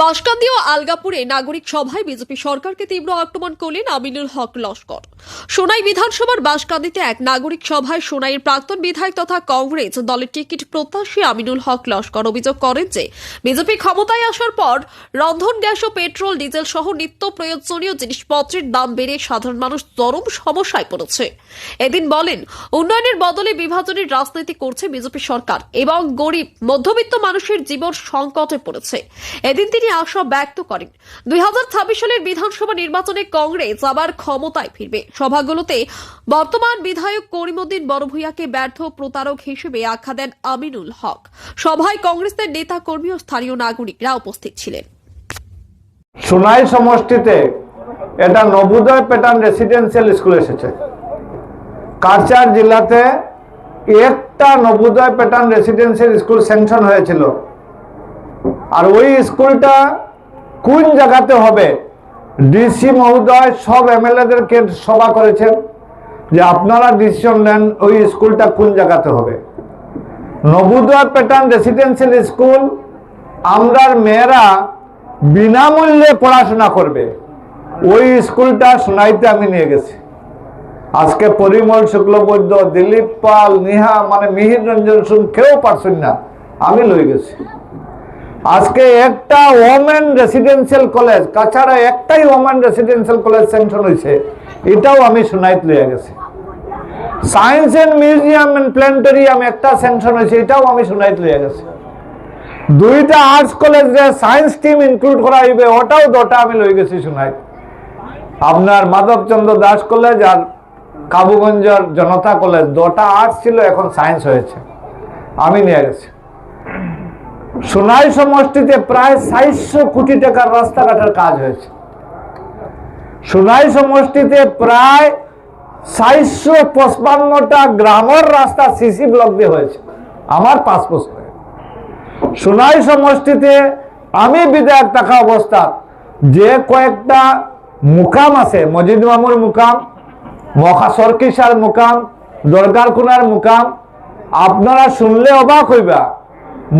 বাঁশকান্দি ও আলগাপুরে নাগরিক সভায় বিজেপি সরকারকে তীব্র আক্রমণ করলেন আমিনুল হক লস্কর। সোনাই বিধানসভার বাঁশকান্দিতে এক নাগরিক সভায় সোনাইয়ের প্রাক্তন বিধায়ক তথা কংগ্রেস দলের টিকিট প্রত্যাশী আমিনুল হক লস্কর অভিযোগ করেন যে বিজেপি ক্ষমতায় আসার পর রন্ধন গ্যাস ও পেট্রোল ডিজেল সহ নিত্য প্রয়োজনীয় জিনিসপত্রের দাম বেড়ে সাধারণ মানুষ চরম সমস্যায় পড়েছে। এদিন বলেন, উন্নয়নের বদলে বিভাজনের রাজনীতি করছে বিজেপি সরকার এবং গরিব মধ্যবিত্ত মানুষের জীবন সংকটে পড়েছে। এদিন তিনি আশা ব্যক্ত করেন 2026 সালের বিধানসভা নির্বাচনে কংগ্রেস আবার ক্ষমতায় ফিরবে। সভাগুলোতে বর্তমান বিধায়ক করিমউদ্দিন বড়ভূঁইয়াকে ব্যর্থ প্রতারক হিসেবে আখ্যা দেন আমিনুল হক। সভায় কংগ্রেসের নেতা কর্মী ও স্থানীয় নাগরিকরা উপস্থিত ছিলেন। সোনাই সমষ্টিতে এটা নবোদয় প্যাটার্ন রেসিডেন্সিয়াল স্কুল এসেছে। কাছাড় জেলাতে একটা Navodaya pattern residential school sanction হয়েছিল, আর ওই স্কুলটা কোন জায়গাতে হবে ডিসি মহোদয় সব এমএলএদেরকে সভা করেছেন যে আপনারা ডিসিশন নেন ওই স্কুলটা কোন জায়গাতে হবে। নবোদয় প্যাটার্ন রেসিডেন্সিয়াল স্কুল আমরার মেয়েরা বিনামূল্যে পড়াশোনা করবে, ওই স্কুলটা সোনাইতে আমি নিয়ে গেছি। আজকে পরিমল শুক্লবৈদ্য, দিলীপ পাল, নিহা মানে মিহির রঞ্জন সিং কেউ পারছেন না, আমি লই গেছি। আজকে একটা ওমেন রেসিডেন্সিয়াল কলেজ কাছাড়া একটাই ওমেন রেসিডেন্সিয়াল কলেজ স্যাংশন হয়েছে, এটাও আমি সোনাইতে লইয়া গেছি। Science and museum and planetarium একটা স্যাংশন হয়েছে, এটাও আমি সোনাইতে লইয়া গেছি। দুইটা আর্টস কলেজে সায়েন্স টিম ইনক্লুড করা হইবে, ওটাও দুটা আমি লই গেছি সোনাইতে। আপনার মাধবচন্দ্র দাস কলেজ আর কাবুগঞ্জের জনতা কলেজ দুটা আর্টস ছিল, এখন সায়েন্স হয়েছে, আমি নিয়ে গেছি। সোনাই সমষ্টিতে প্রায় 400 কোটি টাকার রাস্তাঘাটের কাজ হয়েছে। সোনাই সমষ্টিতে প্রায় 455টা গ্রামের রাস্তা সিসি ব্লক দিয়ে হয়েছে আমার 5 বছরে। সোনাই সমষ্টিতে আমি বিধায়ক থাকা অবস্থা যে কয়েকটা মুকাম আছে, মজিদ মামুর মুকাম, সরকিসার মুকাম, দরগারকুনার মুকাম, আপনারা শুনলে অবাক হইবা।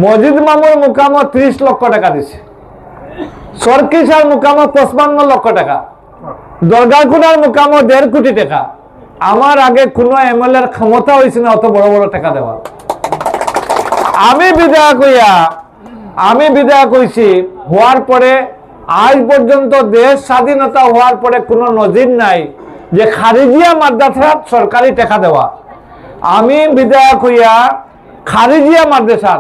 মজিদ মামুর মুকামও 30 লক্ষ টাকা দিছে, সরকিসার মুকামও 55 লক্ষ টাকা, দরগারকুনার মুকামও 1.5 কোটি টাকা। আমার আগে কোনো এমএলএর ক্ষমতা হয়েছে না অত বড় বড় টাকা দেওয়ার। আমি বিধায়ক হয়েছি হওয়ার পরে আজ পর্যন্ত দেশ স্বাধীনতা হওয়ার পরে কোনো নজির নাই যে খারিজিয়া মাদ্রাসা সরকারি টাকা দেওয়া। আমি বিধায়ক হইয়া খারিজিয়া মাদ্রাসা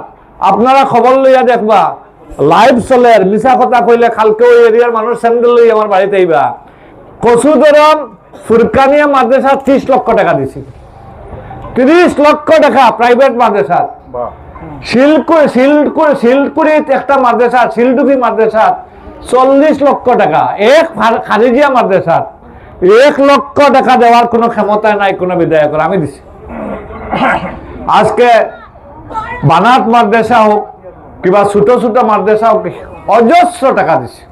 আপনারা খবর লইয়া দেখবা, লাইভ চলে, মিছা কথা কইলে কালকে ওই এরিয়ার মানুষ স্যান্ডেল লই আমার বাড়িতে আইবা। কচুদরম ফুরকানিয়া মাদ্রাসা 30 লক্ষ টাকা দিছি, 30 লক্ষ টাকা প্রাইভেট মাদ্রাসা। শিলকুড়িত একটা মাদ্রাসা, শিলডুবি মাদ্রাসা 40 লক্ষ টাকা, এক খারিজিয়া মাদ্রাসা 1 লক্ষ টাকা দেওয়ার কোনো ক্ষমতা নাই কোনো বিধায়কের, আমি দিছি। আজকে বানাত মাদ্রাসা হোক কিংবা ছোট ছোট মাদ্রাসা হোক অজস্র টাকা দিছে,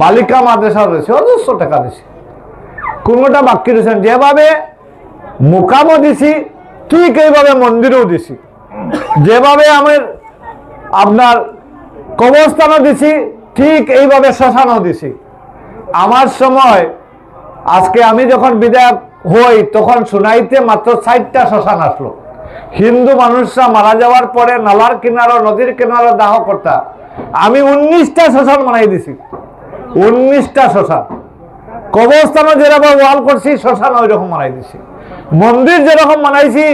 বালিকা মাদ্রাসা দিছে অজস্র টাকা দিছে, কোনোটা বাকি দিয়েছেন। যেভাবে মুকামও দিছি ঠিক এইভাবে মন্দিরেও দিছি, যেভাবে আমি আপনার কবরস্থানও দিছি ঠিক এইভাবে শ্মশানও দিছি। আমার সময় আজকে আমি যখন বিধায়ক হই তখন সোনাইতে মাত্র 4টা শ্মশান আসলো। হিন্দু মানুষরা মারা যাওয়ার পরে নালার কিনারো নদীর কিনারো দাহ করতা, আমি 19টা শ্মশান বানাই দিছি, 19টা শ্মশান। কবরস্থানও যেরকম ওয়াল করছি শ্মশান ওই রকম বানাই দিছি, মন্দির যেরকম বানাইছি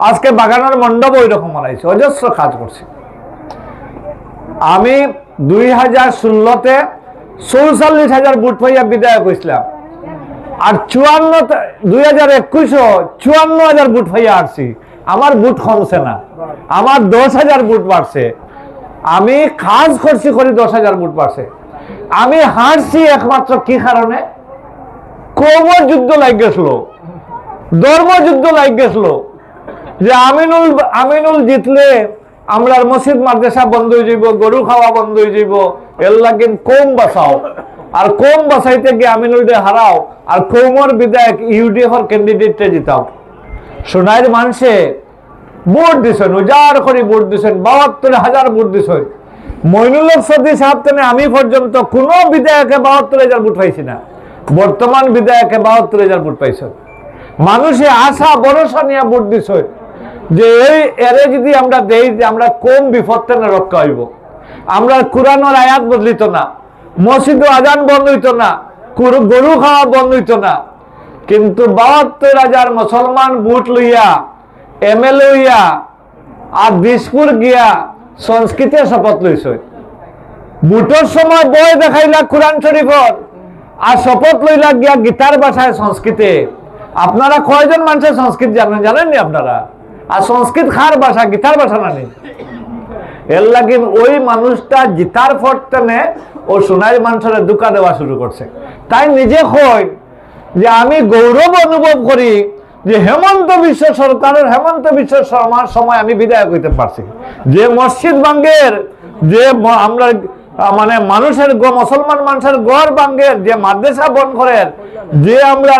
আজকে বাগানের মণ্ডপ ওই রকম বানাইছি, অজস্র কাজ করছি। আমি 2016-তে 44,000 ভোট পাইয়া বিধায়ক হয়েছিলাম, আর 2021-ও 54,000 ভোট পাইয়া আসছি। আমার ভোট কমছে না, আমার 10,000 ভোট বাড়ছে। আমি কাজ করছি করি 10,000 ভোট বাড়ছে। আমি হারছি একমাত্র কি কারণে? কোমর যুদ্ধ লাগ গেছিল, ধর্মযুদ্ধ লাগ গেছিল যে আমিনুল জিতলে আমরার মসজিদ মাদ্রাসা বন্ধ হয়ে যাইব, গরু খাওয়া বন্ধ হয়ে যাইব, এর লাগিন কম বাঁচাও, আর কম বাঁচাইতে গিয়ে আমিনুলকে হারাও, আর কৌমর বিধায়ক ইউডিএফের ক্যান্ডিডেটটা জিতাও। সোনাইয়ের মানুষে ভোট দিছেন, উজাড় করে ভোট দিছেন, 72,000 ভোট দিছেন। মইনুল হক সদি সাহেব থেকে আমি পর্যন্ত কোনো বিধায়কে ৭২,০০০ ভোট পাইছি না। বর্তমান বিধায়কে ৭২,০০০ ভোট পাইছে। মানুষে আশা ভরসা নিয়ে ভোট দিছে যে এই এরে যদি আমরা দেই যে আমরা কোন বিপদ থেকে রক্ষা হইব। আমরা কোরআনের আয়াত বদলিত না, মসজিদ আজান বন্ধ হইতো না, গরু খাওয়া বন্ধ হইতো না, কিন্তু ৭২,০০০ মুসলমান ভোট লইয়া এমএলএ হইয়া আর দিসপুর গিয়া সংস্কৃতে শপথ লইছে। ভোটের সময় বই দেখাইলা কোরআন শরীফর আর শপথ লইলা গিয়া গীতার ভাষায় সংস্কৃতে। আপনারা কয়জন মানুষের সংস্কৃত জানেননি আপনারা? আর সংস্কৃত খার ভাষা, গীতার ভাষা না নেই। এর লাগি ওই মানুষটা গীতার ফটনে ও সোনাই মানুষের দুকা দেওয়া শুরু করছে। তাই নিজে কই যে আমি গৌরব অনুভব করি যে হেমন্ত বিশ্ব সরকারের হেমন্ত বিশ্ব শর্মার সময় আমি বিধায়ক হইতে পারছি। যে মসজিদ ভাঙ্গের, যে আমরা মানে মানুষের মুসলমান মানুষের গড় ভাঙ্গের, যে মাদ্রাসা বন্ধ করেন, যে আমরা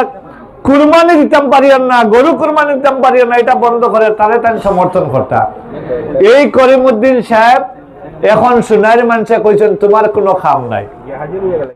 কুরবানি দিতাম পারি না, গরু কুরবানি দিতাম পারি না, এটা বন্ধ করে তারে তাই সমর্থন করতাম। এই করিমউদ্দিন সাহেব এখন সোনার মানুষে কইছেন তোমার কোনো খাম নাই।